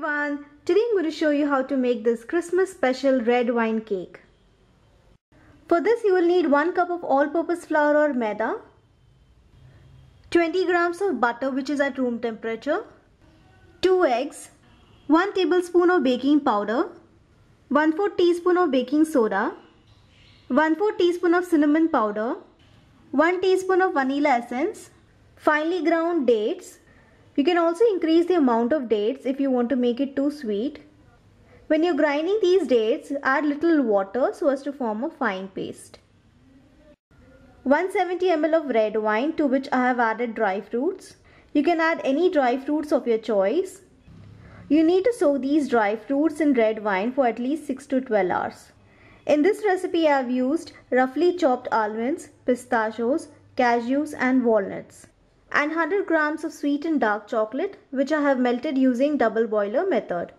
everyone, today I'm going to show you how to make this Christmas special red wine cake. For this you will need 1 cup of all-purpose flour or maida, 20 grams of butter which is at room temperature, 2 eggs, 1 tablespoon of baking powder, 1/4 teaspoon of baking soda, 1/4 teaspoon of cinnamon powder, 1 teaspoon of vanilla essence, finely ground dates. You can also increase the amount of dates if you want to make it too sweet. When you're grinding these dates, add little water so as to form a fine paste. 170 ml of red wine to which I have added dry fruits. You can add any dry fruits of your choice. You need to soak these dry fruits in red wine for at least 6 to 12 hours. In this recipe I have used roughly chopped almonds, pistachios, cashews and walnuts, and 100 grams of sweetened dark chocolate which I have melted using double boiler method.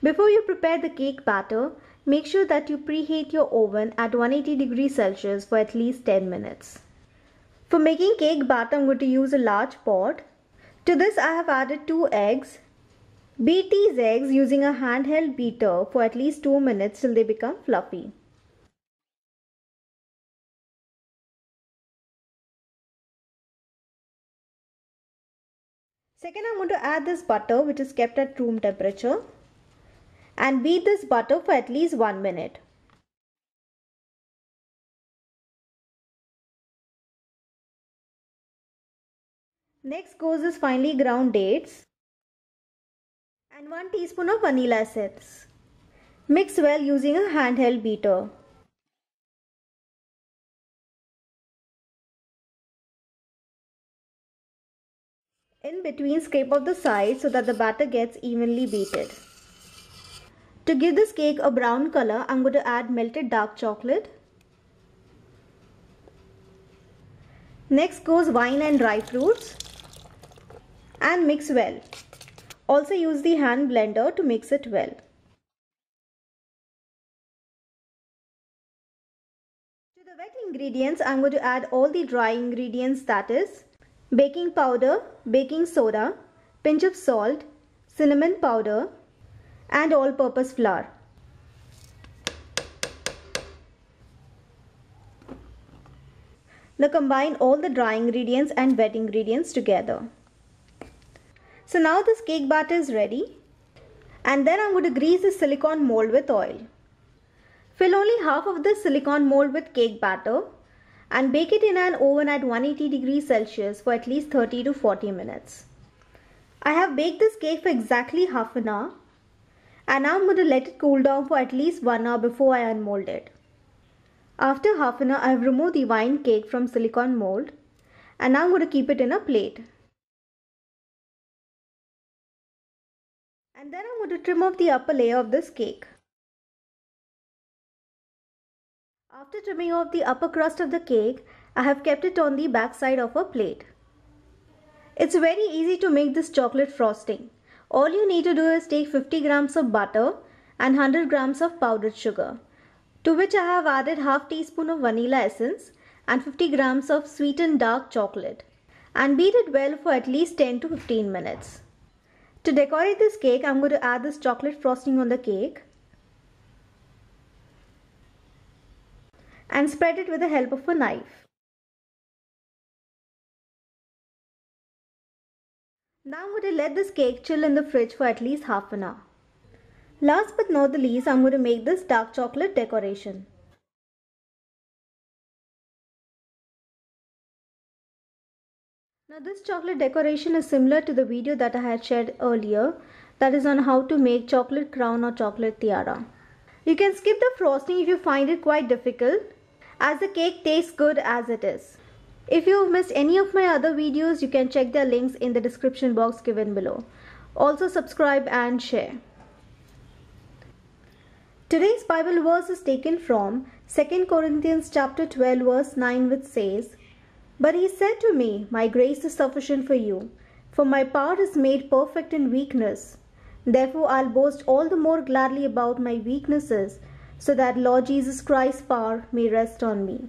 Before you prepare the cake batter, make sure that you preheat your oven at 180 degrees Celsius for at least 10 minutes. For making cake batter, I'm going to use a large pot. To this I have added 2 eggs. Beat these eggs using a handheld beater for at least 2 minutes till they become fluffy. Second, I'm going to add this butter which is kept at room temperature and beat this butter for at least 1 minute. Next goes this finely ground dates and 1 teaspoon of vanilla essence. Mix well using a handheld beater. In between, scrape off the sides so that the batter gets evenly beaten. To give this cake a brown color, I'm going to add melted dark chocolate. Next goes wine and dry fruits and mix well. Also use the hand blender to mix it well. To the wet ingredients, I'm going to add all the dry ingredients, that is baking powder, baking soda, pinch of salt, cinnamon powder and all-purpose flour. Now combine all the dry ingredients and wet ingredients together. So now this cake batter is ready, and then I'm going to grease the silicone mold with oil. Fill only half of the silicone mold with cake batter and bake it in an oven at 180 degrees Celsius for at least 30 to 40 minutes. I have baked this cake for exactly half an hour, and now I'm going to let it cool down for at least 1 hour before I unmold it. After half an hour, I have removed the wine cake from silicone mold, and now I'm going to keep it in a plate. And then I'm going to trim off the upper layer of this cake. After trimming off the upper crust of the cake, I have kept it on the back side of a plate. It's very easy to make this chocolate frosting. All you need to do is take 50 grams of butter and 100 grams of powdered sugar, to which I have added half teaspoon of vanilla essence and 50 grams of sweetened dark chocolate, and beat it well for at least 10 to 15 minutes. To decorate this cake, I'm going to add this chocolate frosting on the cake and spread it with the help of a knife. Now I'm going to let this cake chill in the fridge for at least half an hour. Last but not the least, I'm going to make this dark chocolate decoration. Now this chocolate decoration is similar to the video that I had shared earlier, that is on how to make chocolate crown or chocolate tiara. You can skip the frosting if you find it quite difficult, as the cake tastes good as it is. If you have missed any of my other videos, you can check their links in the description box given below. Also subscribe and share. Today's Bible verse is taken from 2 Corinthians chapter 12 verse 9, which says, "But he said to me, my grace is sufficient for you, for my power is made perfect in weakness. Therefore I'll boast all the more gladly about my weaknesses, so that Lord Jesus Christ's power may rest on me."